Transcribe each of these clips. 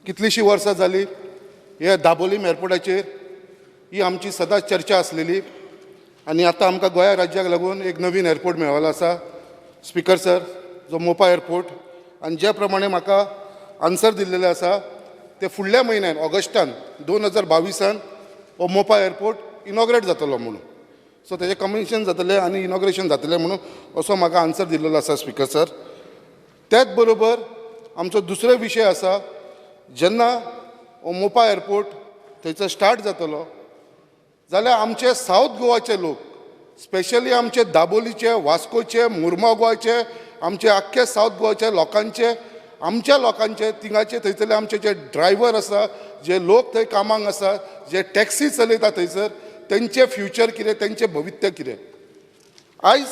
कितलीशीं वर्सां जाली हे दाबोलीम एअरपोर्टाचेर ही आमची सदांच चर्चा आसलेली आनी आतां आमकां गोंया राज्याक लागून एक नवीन एअरपोर्ट मेळिल्लो आसा स्पीकर सर जो मोपा एअरपोर्ट आनी जे प्रमाणे म्हाका आन्सर दिल्लेले आसा ते फुडल्या म्हयन्यान ऑगस्टान 2022 हो मोपा एअरपोर्ट इनॉग्रेट जातलो म्हणून सो तेजें कमिशन जातलें आनी इनॉग्रेशन जातलें म्हणून असो म्हाका आन्सर दिल्लो आसा स्पीकर सर. त्याच बरोबर आमचो दुसरो विशय आसा जेन्ना हो मोपा एअरपोर्ट थंयचो स्टार्ट जातलो जाल्यार आमचे सावथ गोवाचे लोक स्पेशली आमचे दाबोलीचे वास्कोचे मुर्मा गोवाचे आमचे आख्खे सावथ गोवाच्या लोकांचे आमच्या लोकांचे थिंगाचे थंयसरले आमचे जे ड्रायव्हर आसा जे लोक थंय कामाक आसा जे टॅक्सी चलयता थंयसर तेंचे फ्युचर कितें तेंचें भवित्य कितें. आयज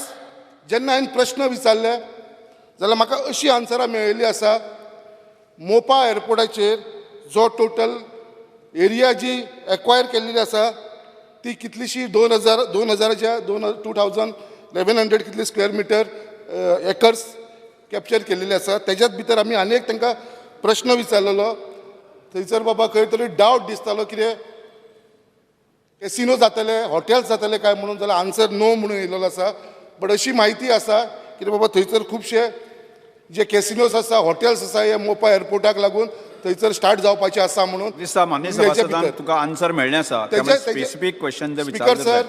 जेन्ना हांवें प्रश्न विचारले जाल्यार म्हाका अशी आन्सरां मेळिल्ली आसा मोपा एअरपोर्टाचेर जो टोटल एरिया जी एक्वायर केल्ली आसा ती कितलीशी 1100 कितली स्क्वेअर मिटर एकर्स कॅप्चर केल्लेली आसा. तेज्याच भितर आमी आनी एक तांकां प्रश्न विचारलेलो थंयसर बाबा खंय तरी डावट दिसतालो कितें कॅसिनो जातले हॉटेल्स जातले काय म्हणून जाल्यार आन्सर नो म्हणून येयलेलो आसा. बट अशी म्हायती आसा कितें बाबा थंयसर खुबशे जे कॅसिनोज आसा हॉटेल्स आसा हे मोपा एअरपोर्टाक लागून थंयसर स्टार्ट जावपाचे आसा म्हणून दिसता मान्य सभासदान तुका आन्सर मेळ्ळें आसा स्पेसिफीक क्वेश्चन जर स्पीकर सर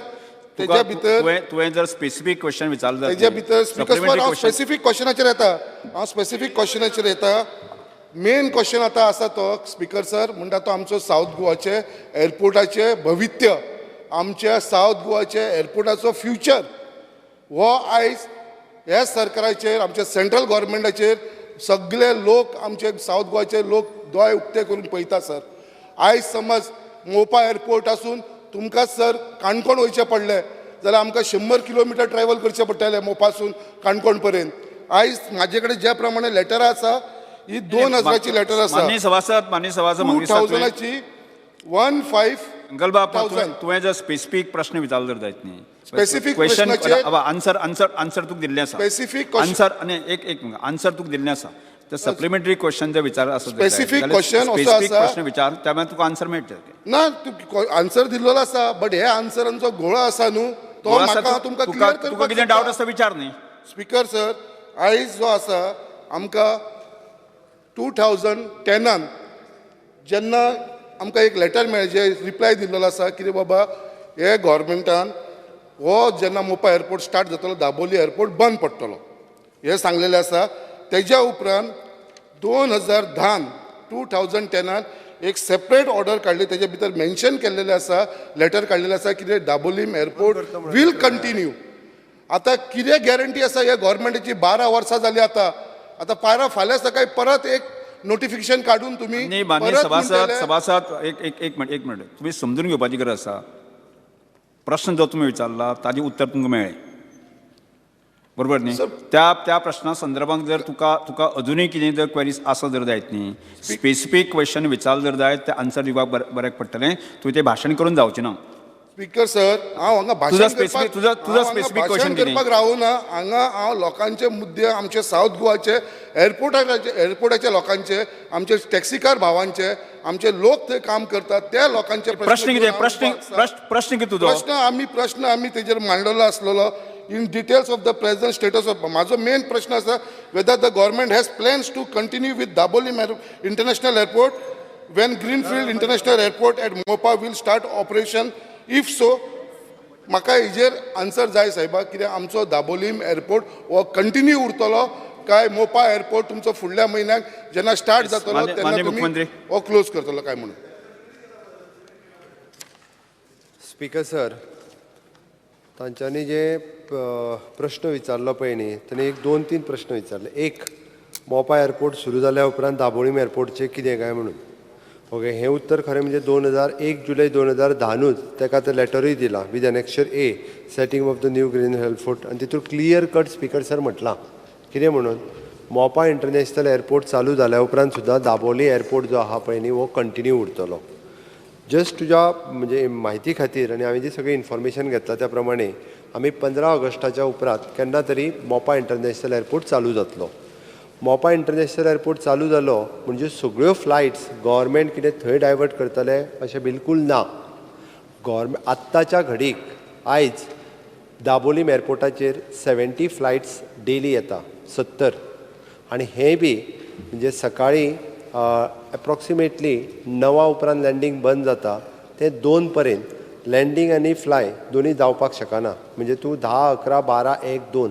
तेज्या भितर तुवें जर स्पेसिफीक क्वेश्चन विचारलें तेज्या भितर स्पीकर सर हांव स्पेसिफीक क्वेश्चनाचेर येता मेन क्वेश्चन आतां आसा तो स्पीकर सर म्हणटा तो आमचो सावथ गोवाचे एअरपोर्टाचे भवित्य आमच्या सावथ गोवाचे एअरपोर्टाचो फ्युचर हो आयज ह्या सरकाराचेर आमच्या सेंट्रल गव्हर्मेंटाचेर सगळे लोक आमचे सावथ गोवाचे लोक दोळे उक्ते करून पळयता सर. आयज समज मोपा एअरपोर्ट आसून तुमकां सर काणकोण वयचें पडलें जाल्यार आमकां 100 किलोमिटर ट्रॅव्हल करचें पडटलें मोपासून काणकोण पर्यंत. आयज म्हाजे कडेन ज्या प्रमाणे लेटरां आसा ही 2000ची लेटर आसा मान्य सभासद 2000ची 15 तुवें जर स्पेसिफीक प्रश्न विचारलो जर जायत न्ही स्पेसिफीक क्वेश्चन प्रश्नाचेर आन्सर तुका दिल्लें आसा स्पेसिफीक आन्सर आनी एक आन्सर तुका दिल्लें आसा तर सप्लिमेंटरी क्वेश्चन जर विचार आसत स्पेसिफीक क्वेश्चन असो स्पेसिफीक आसा प्रश्न विचार त्यामुळे तुका आन्सर मेळटलें ना तूं आन्सर दिल्लो आसा बट हे आन्सरांचो घोळो आसा न्हू तो म्हाका तुमकां क्लियर तुका कितें डावट आसा विचार न्ही. स्पीकर सर आयज जो आसा आमकां 2010 जेन्ना आमकां एक लेटर मेळ्ळें जे रिप्लाय दिल्लो आसा कितें बाबा हे गव्हर्मेंटान हो जेन्ना मोपा एअरपोर्ट स्टार्ट जातलो दाबोली एअरपोर्ट बंद पडटलो हे सांगलेलें आसा. तेज्या उपरांत 2010 एक सेपरेट ऑर्डर काडली तेजे भितर मेन्शन केल्लेलें आसा लेटर काडलेलें आसा कितें दाबोलीम एअरपोर्ट वील कंटिन्यू. आतां कितें गॅरंटी आसा ह्या गव्हर्मेंटाची 12 वर्सां जाली आतां पारा फाल्यां सकाळी परत एक नोटिफिकेशन काडून तुमी सभासद एक मिनट तुम्ही समजून घेवपाची गरज आसा. प्रश्न जो तुम्ही विचारला ताजें उत्तर तुमकां मेळ्ळें बरोबर न्ही. त्या प्रश्ना संदर्भात जर तुका अजूनय कितें जर क्वेरीज आसा जर जायत न्ही स्पेसिफीक क्वेश्चन विचारले जर जायत ते आन्सर दिवपाक बऱ्याक पडटलें. तुवें तें भाशण करून जावचें ना. स्पीकर सर हांव हांगा तुझा स्पेसिफीक क्वेश्चन करपाक रावूना. हांगा हांव लोकांचे मुद्दे आमचे सावथ गोवाचे एअरपोर्टाच्या लोकांचे आमचे टॅक्सीकार भावांचे आमचे लोक थंय काम करतात त्या लोकांचे प्रश्न कितें तुजो प्रश्न आमी तेजेर मांडलेलो आसलेलो in details of the present status of म्हाजो मेन प्रश्न आसा whether the government has plans to continue with Dabolim international airport when greenfield international airport at Mopa will start operation if so म्हाका हेजेर आन्सर जाय साहेबा कित्याक आमचो दाबोलीम एअरपोर्ट हो कंटिन्यू उरतलो काय मोपा एअरपोर्ट तुमचो फुडल्या म्हयन्याक जेन्ना स्टार्ट जातलो तेन्ना तुमी हो क्लोज करतलो काय म्हणून. स्पीकर सर तांच्यांनी जे प्रश्न विचारलो पळय न्ही ताणें एक 2-3 प्रश्न विचारले. एक मोपा एअरपोर्ट सुरू जाल्या उपरांत दाबोळीम एअरपोर्टचें कितें काय म्हणून ओके हें उत्तर खरें म्हणजे 1 जुलय 2010 ताका ते लेटरूय दिला with annexure A setting of the new green airport आनी तितून क्लियर कट स्पीकर सर म्हटलां कितें म्हणून मोपा इंटरनॅशनल एअरपोर्ट चालू जाल्या उपरांत सुद्दां दाबोली एअरपोर्ट जो आहा पळय न्ही हो कंटिन्यू उरतलो. जस्ट तुज्या म्हणजे म्हायती खातीर आनी हांवें जी सगळी इन्फॉर्मेशन घेतला त्या प्रमाणे आमी 15 ऑगस्टाच्या उपरांत केन्ना तरी मोपा इंटरनॅशनल एअरपोर्ट चालू जातलो. मोपा इंटरनॅशनल एअरपोर्ट चालू जालो म्हणजे सगळ्यो फ्लायट्स गव्हर्मेंट कितें थंय डायवर्ट करतले अशें बिलकूल ना. गव्हर्मेंट आत्ताच्या घडीक आयज दाबोलीम एअरपोर्टाचेर 70 फ्लायट्स डेली येता 70 आनी हे बी म्हणजे सकाळीं एप्रॉक्सिमेटली 9 उपरांत लँडींग बंद जाता ते 2 पर्यंत लँडींग आनी फ्लाय दोनी जावपाक शकना. म्हणजे तूं 10, 11, 12, 1, 2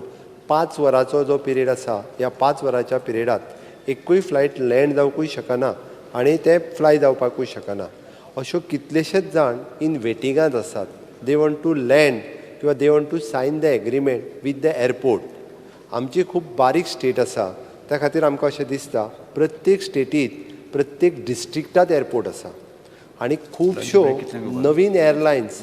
5 वरांचो जो पिरियड आसा ह्या 5 वरांच्या पिरियडांत एकूय फ्लायट लँड जावंकूय शकना आनी ते फ्लाय जावपाकूय शकना. अश्यो कितलेशेच जाण इन वेटिंगांत आसात. दे वॉन्ट टू लँड किंवा they want to sign the agreement with the airport. आमची खूब बारीक स्टेट आसा त्या खातीर आमकां अशें दिसता प्रत्येक स्टेटींत प्रत्येक डिस्ट्रिक्टांत एअरपोर्ट आसा आनी खुबश्यो नवीन एअरलायन्स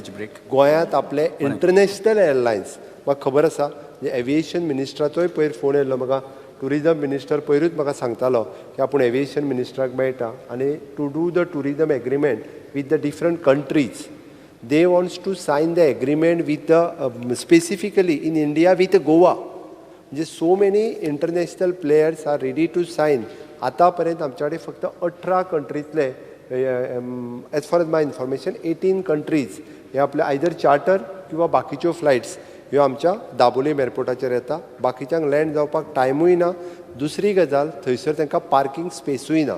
गोंयांत आपले इंटरनॅशनल एअरलायन्स म्हाका खबर आसा म्हणजे एविएशन मिनिस्टराचोय पयर फोन येयल्लो म्हाका. टुरिजम मिनिस्टर पयरूच म्हाका सांगतालो की आपूण एविएशन मिनिस्टराक मेळटा आनी to do the tourism agreement with the different countries they wants to sign the agreement with the specifically in India with Goa. म्हणजे so many international players are ready to sign. आतां पर्यंत आमच्या कडेन फक्त 18 कंट्रींतले as far as my information 18 countries हे आपले either charter किंवा बाकीच्यो फ्लायट्स ह्यो आमच्या दाबोलीम एअरपोर्टाचेर येता. बाकीच्यांक लँड जावपाक टायमूय ना. दुसरी गजाल थंयसर तांकां पार्किंग स्पेसूय ना.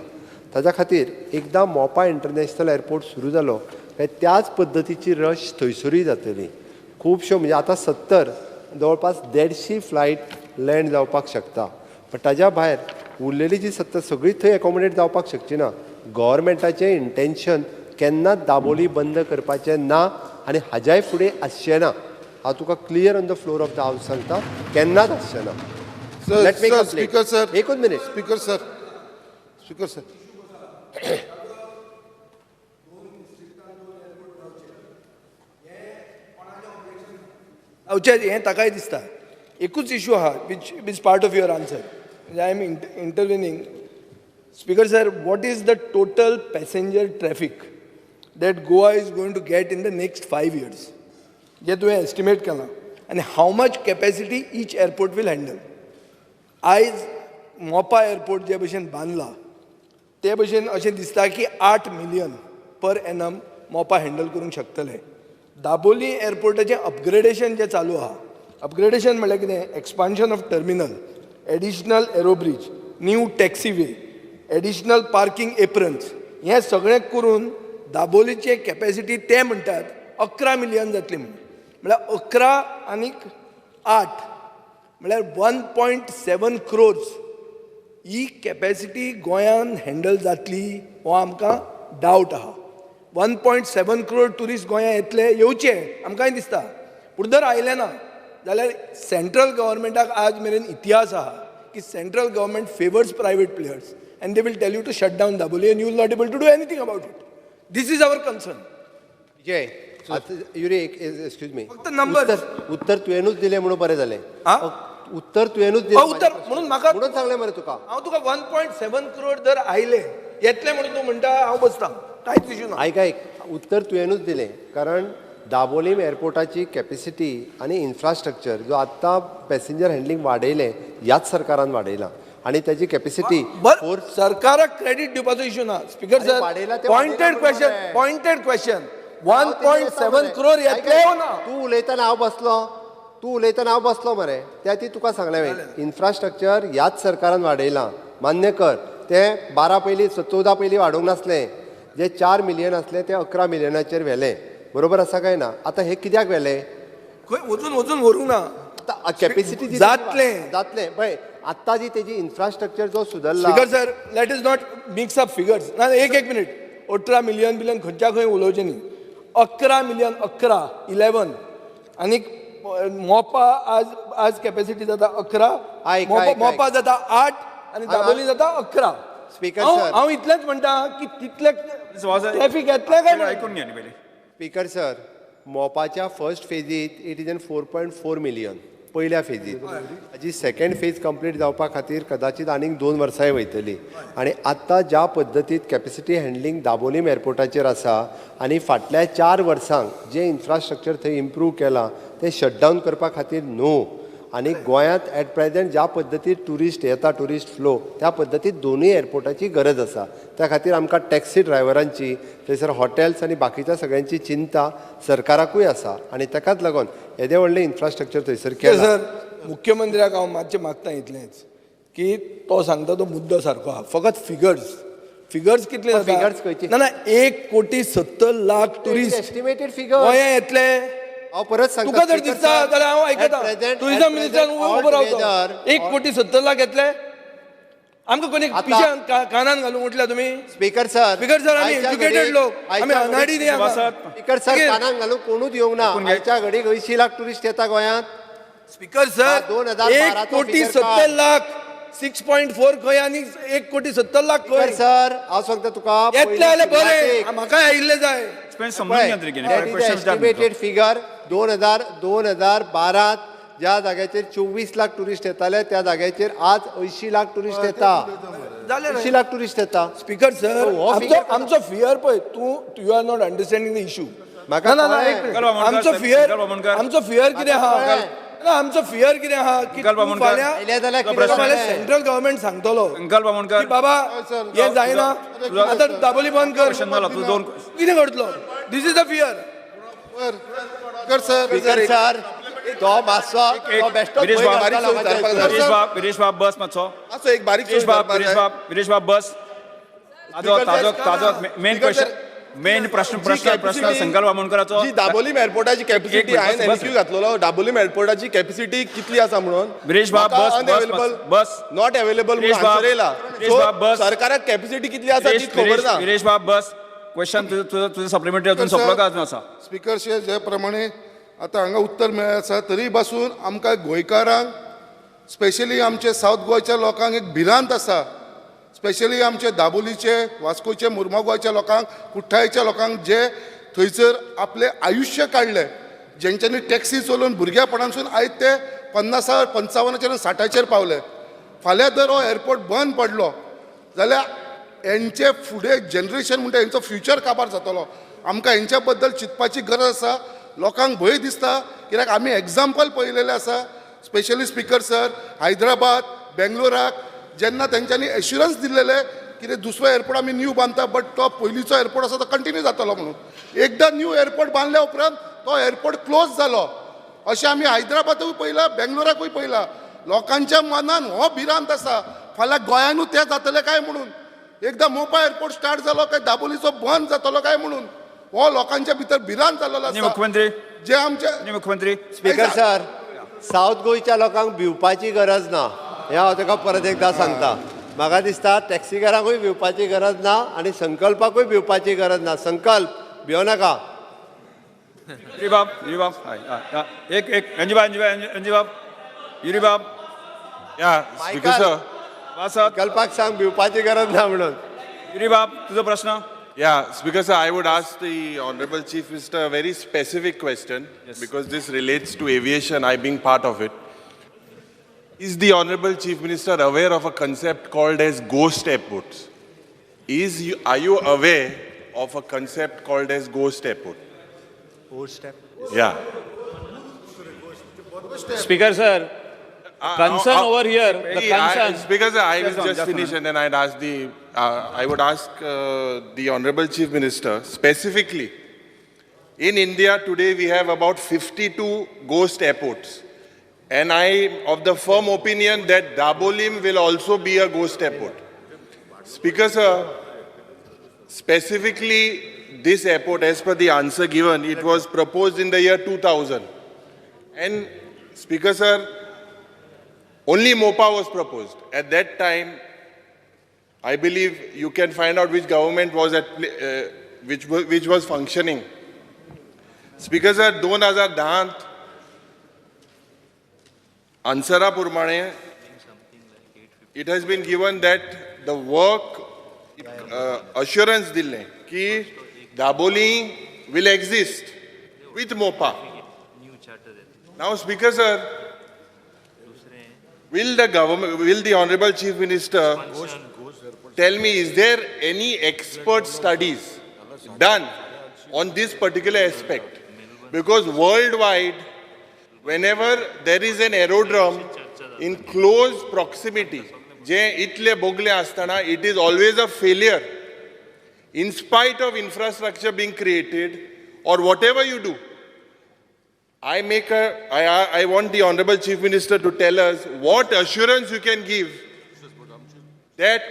ताच्या खातीर एकदां मोपा इंटरनॅशनल एअरपोर्ट सुरू जालो काय त्याच पद्दतीची रश थंयसरूय जातली. खुबश्यो म्हणजे आतां 70 जवळपास 150 फ्लायट लँड जावपाक शकता. पण ताज्या भायर उरलेली जी 70 सगळी थंय एकोमोडेट जावपाक शकची ना. गव्हर्मेंटाचें इंटेन्शन केन्नाच दाबोली बंद करपाचें ना आनी हाज्याय फुडें आसचें ना. हांव तुका clear on the floor of the house सांगता केन्नाच आसचें ना. Let me complete. Speaker sir एकूच minute. Speaker sir speaker sir हें ताकाय दिसता. एकूच इशू आहा which is part of your answer. I am intervening. Speaker sir, what is the total passenger traffic that Goa is going to get in the next 5 years? जे तुवें estimate केलां आनी how much capacity each airport will handle. आयज Mopa airport जे भशेन बांदला ते भशेन अशें दिसता की 8 million पर एनम मोपा हँडल करूंक शकतले. दाबोली एअरपोर्टाचें अपग्रेडेशन जें चालू आहा, अपग्रेडेशन म्हळ्यार कितें? Expansion of terminal, additional aerobridge, new taxiway, additional parking aprons, हें सगळें करून दाबोलीचे कॅपॅसिटी ते म्हणटात 11 million जातली म्हणून. म्हळ्यार 11 आनीक 8 म्हळ्यार 1.7 crores ही कॅपॅसिटी गोंयान हँडल जातली हो आमकां डावट आहा. 1.7 crore टुरिस्ट गोंया येतले, येवचे आमकांय दिसता. पूण जर आयले ना जाल्यार सेंट्रल गव्हर्मेंटाक आज मेरेन इतिहास आहा की central government favours private players and they will tell you to shut down Dabolim and you will not able to do anything about it. This is our concern. Vijay युरी एक्सक्यूज मी. फक्त numbers. उत्तर तुवेंनूच दिलें म्हणून बरें जालें. आ? उत्तर तुवेंनूच दिलें उत्तर म्हणून म्हाका म्हणून सांगलें मरे तुका. हांव तुका 1.7 crore जर आयले येतले म्हणून तूं म्हणटा हांव बसता, कांयच इशू ना. आयक उत्तर तुवेंनूच दिलें. कारण दाबोलीम एअरपोर्टाची कॅपॅसिटी आनी इन्फ्रास्ट्रक्चर जो आत्तां पॅसेंजर हँडलिंग वाडयलें ह्याच सरकारान वाडयलां आनी त्याची कॅपॅसिटी सरकाराक क्रेडीट दिवपाचो इशू ना. स्पीकर सर, वाडयला ते पॉइंटेड क्वेश्चन 1.7 crore येतले हो ना? तूं उलयतना हांव बसलो मरे. त्या ती तुका सांगलें हांवें इन्फ्रास्ट्रक्चर ह्याच सरकारान वाडयलां. मान्य कर. ते 12 पयलीं 14 पयलीं वाडोवंक नासलें. जे 4 million आसले ते 11 millionaचेर व्हेले. बरोबर आसा काय ना? आतां हे कित्याक व्हेले? खंय वचून व्हरूंक ना. कॅपॅसिटी जातलें पळय. आत्तां जी तेजी इन्फ्रास्ट्रक्चर जो सुदरला. Speaker sir, let is not mix up figures. ना एक मिनिट. 18 million खंयच्या खंय उलोवचें न्ही. 11 million 11 आनीक मोपा आज कॅपॅसिटी जाता 11, मोपा जाता 8 आनी दाबोली जाता 11. स्पीकर सर, हांव इतलेंच म्हणटा की तितले ट्रॅफिक येतले काय ना. ऐकून घ्या न्ही पयलीं. स्पीकर सर, मोपाच्या फर्स्ट फेजीत इट इज 4.4 million पयल्या फेजीत. हाजी सेकंड फेज कंप्लीट जावपा खातीर कदाचित आनीक 2 वर्सांय वयतली. आनी आत्तां ज्या पद्दतीत कॅपॅसिटी हँडलिंग दाबोलीम एअरपोर्टाचेर आसा आनी फाटल्या 4 वर्सांक जे इन्फ्रास्ट्रक्चर थंय इम्प्रूव केलां तें शटडावन करपा खातीर न्हू. आणि गोंयांत ॲट प्रेझेंट ज्या पद्दतीन ट्युरिस्ट येता ट्युरिस्ट फ्लो त्या पद्दतीन दोनूय एअरपोर्टाची गरज आसा. त्या खातीर आमकां टॅक्सी ड्रायव्हरांची थंयसर हॉटेल्स आनी बाकीच्या सगळ्यांची चिंता सरकाराकूय आसा आणि ताकाच लागून येदें व्हडलें इन्फ्रास्ट्रक्चर थंयसर केलां. सर मुख्यमंत्र्याक हांव मातशें मागता इतलेंच की तो सांगता तो मुद्दो सारको आहा, फकत फिगर्स कितले जाता? figures खंयचे? ना 1,70,00,000 टुरिस्ट एस्टिमेटेड फिगर गोंया येतले. हांव परत सांगता तुका जर speaker दिसता sir, जाल्यार हांव at आयकता. present- टुरिझम at मिनिस्टरान present उबो रावता. altogether- 1,70,00,000 येतले. आमकां कोणी आता- पिश्यान कानान घालूंक म्हटल्या तुमी? स्पीकर सर स्पीकर सर आमी एज्युकेटेड लोक, आमी अनाडी न्ही हांगा. स्पीकर सर कानाक घालून कोणूच येवंक ना. आयच्या घडीक 80,00,000 टुरिस्ट येता गोंयांत. स्पीकर हा, सर 2012 चा figure 1,70,00,000 6.4 खंय आणि 1,70,00,000 स्पीकर खंय सर हांव सांगता तुका येतले जाल्यार बरें, म्हाका आयिल्ले जाय. समजून घ्या तरी कितें. question विचार एस्टिमेटेड फिगर 2012 ज्या जाग्याचेर 24,00,000 टुरिस्ट येताले त्या जाग्याचेर आज 80,00,000 टुरिस्ट येता. जालें रे. 80,00,000 टुरिस्ट येता. स्पीकर सर हो figure आमचो फियर पळय तू you are not understanding the issue. म्हाका ना कळ्ळें. एक मिनिट. गल बामणकर, आमचो सर, फियर गल बामणकर. आमचो फियर कितें आहा? कळ्ळें. ना आमचो फियर कितें आहा की गल तूं बामणकर. फाल्यां आयले जाल्यार कितें फाल्यां जालें? सेंट्रल गव्हर्नमेंट सांगतलो अंकल बामणकर की बाबा हे जायना आतां दाबोली बंद कर. क्वेश्चन जाला तू दोन कितें करतलो? This is the fear. Speaker sir speaker sir तो मातसो तो बेश्टोच विरेश भंय बाब, घालता लोकांच्या विरेश बाब बस मातसो. असं एक बारीक विरेश बाब बस. ताजो मेन क्वेश्चन मेन प्रश्न संकल्प बामणकराचो. जी दाबोलीम एअरपोर्टाची कॅपॅसिटी एक हांवें बस- एनक्यू घातलेलो दाबोलीम एअरपोर्टाची कॅपॅसिटी कितली आसा म्हणून विरेश बाब, बस- अनअवेलेबल बस- नॉट अवेलेबल विरेश म्हणून बाब, आन्सर येयला. विरेश बाब, बस. सरकाराक कॅपॅसिटी कितली आसा ती खबर ना. विरेश बाब बस. क्वेश्चन तुझं सप्लिमेंटरी अजून सोंपलो का अजून आसा? स्पीकरशे जे प्रमाणे आतां हांगा उत्तर मेळ्ळें आसा तरी पासून आमकां गोंयकारांक स्पेशली आमचे सावथ गोंयच्या लोकांक एक भिरांत आसा. स्पेशली आमचे दाबोलीचे वास्कोचे मुर्मुगांवच्या लोकांक कुठ्ठाळेच्या लोकांक जे थंयसर आपले आयुश्य काडले, जेंच्यांनी टॅक्सी चलोवन भुरग्यापणासून आयज ते 50, 55 60 पावले. फाल्यां जर हो एअरपोर्ट बंद पडलो जाल्यार हेंचे फुडें जनरेशन म्हणटा हेंचो फ्युचर काबार जातलो. आमकां हेंच्या बद्दल चिंतपाची गरज आसा. लोकांक भंय दिसता कित्याक आमी एग्जाम्पल पळयलेलें आसा. स्पेशली स्पीकर सर हैदराबाद बेंगलोराक जेन्ना तेंच्यांनी एश्युरन्स दिल्लेले कितें दुसरो एअरपोर्ट आमी न्यू बांदता बट तो पयलींचो एअरपोर्ट आसा तो कंटिन्यू जातलो म्हणून. एकदां न्यू एअरपोर्ट बांदल्या उपरांत तो एअरपोर्ट क्लोज जालो. अशें आमी हैदराबादूय पळयलां बेंगलोराकूय पळयलां. लोकांच्या मनान हो भिरांत आसा फाल्यां गोंयानूय तें जातलें काय म्हणून. एकदां मोपा एअरपोर्ट स्टार्ट जालो काय दाबोलीचो बंद जातलो काय म्हणून हो लोकांच्या भितर भिरांत जाल्लो आसा. मुख्यमंत्री जे आमचे मुख्यमंत्री स्पीकर सर सावथ गोंयच्या लोकांक भिवपाची गरज ना हें हांव ताका परत एकदां सांगता. म्हाका दिसता टॅक्सीकारांकूय भिवपाची गरज ना आनी संकल्पाकूय भिवपाची गरज ना. संकल्प भियो नाका. युरी बाब एक अंजी बाब युरी बाब Yeah, Speaker sir. वासत संकल्पाक सांग भिवपाची गरज ना म्हणून. युरी बाब तुझो प्रश्न. Yeah, Speaker sir, I would ask the Honorable Chief Minister a very specific question because this relates to aviation, I being part of it. Is the Honorable Chief Minister aware of a concept called as ghost airports? Are you aware of a concept called as ghost airport? Ghost airport. Yeah. Speaker sir, concern over here, the concern. Speaker sir, I will Just just a finish minute. and then I'd ask I would ask the Honorable Chief Minister specifically. In India today we have about 52 ghost airports. And I am of the firm opinion that Dabolim will also be a ghost airport. Speaker sir, specifically this airport, as per the answer given, it was proposed in the year 2000. And Speaker sir, only MOPA was proposed. At that time, I believe you can find out which government was which was functioning. Speaker sir, 2010 ansara purmane, it has been given that the work assurance dille ki Daboli will exist with MOPA. Now, Speaker sir, will the Honorable Chief Minister tell me, is there any expert studies done on this particular aspect? Because worldwide, whenever there is an aerodrome in close proximity, जे इतले Bogle असताना, it is always a failure. In spite of infrastructure being created, or whatever you do, I want the Honorable Chief Minister to tell us what assurance you can give that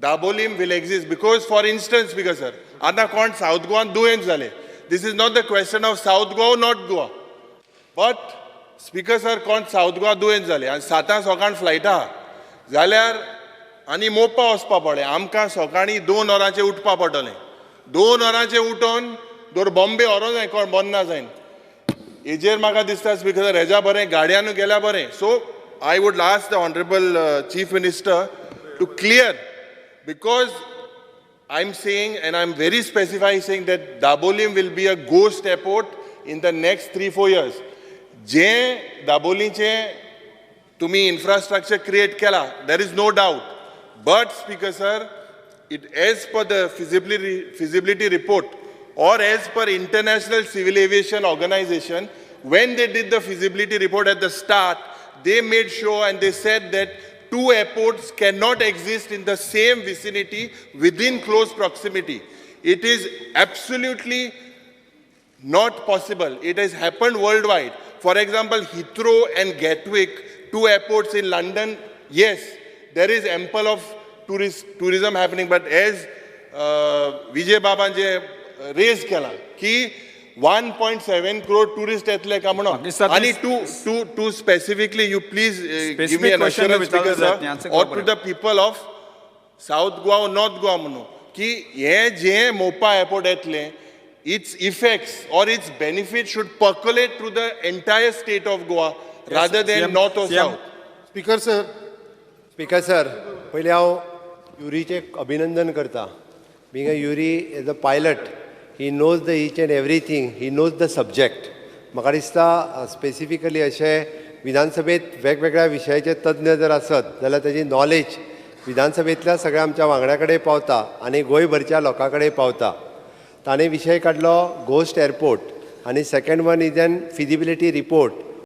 Dabolim will exist. Because, for instance, Speaker Sir, Anna Kont South Goa duenj zale. This is not the question of South Goa or not Goa. But, Speaker Sir, Kont South Goa duenj zale. And 7 सकाळ flight आहा. जाल्यार आनी मोपा वचपा पडलें. आमकां सकाळीं 2 वरांचेर उठपा पडटलें. 2 वरांचेर उठोन दोर बॉम्बे व्हरों जाय कोण बंद ना जायन. हेजेर म्हाका दिसता स्पीकर सर हेज्या बरें गाडयांनूय गेल्या बरें. So I would ask the Honorable Chief Minister to clear, because I'm saying, and I'm very specifying, saying that Dabolim will be a ghost airport in the next 3-4 years. जे दाबोलीचे तुम्ही infrastructure create केला, there is no doubt. But Speaker Sir, as per the feasibility report, or as per International Civil Aviation Organization, when they did the feasibility report at the start, they made sure and they said that 2 airports cannot exist in the same vicinity within close proximity. It is absolutely not possible. It has happened worldwide. For example, Heathrow and Gatwick, 2 airports in London, yes, there is ample of tourism happening, but as Vijay Baban je raised kela, ki 1.7 crore tourists येतले का म्हणून. आणि to specifically, you please give me an assurance, Speaker Sir, or to the people of South Goa or North Goa म्हणून, की हे जे मोपा airport येतले, its effects or its benefits should percolate through the entire state of Goa rather than north or south. Speaker Sir, पहिले हांव युरीचे अभिनंदन करता. Being a Yuri is a pilot, he knows the each and everything, he knows the subject. म्हाका दिसता specifically अशें विधानसभेत वेगवेगळ्या विशयाचे तज्ञ जर आसत जाल्यार ताची नॉलेज विधानसभेंतल्या सगळ्या आमच्या वांगड्या कडेन पावता आनी गोंयभरच्या लोकां कडेन पावता. ताणें विशय काडलो घोस्ट एअरपोर्ट आनी second one is an feasibility report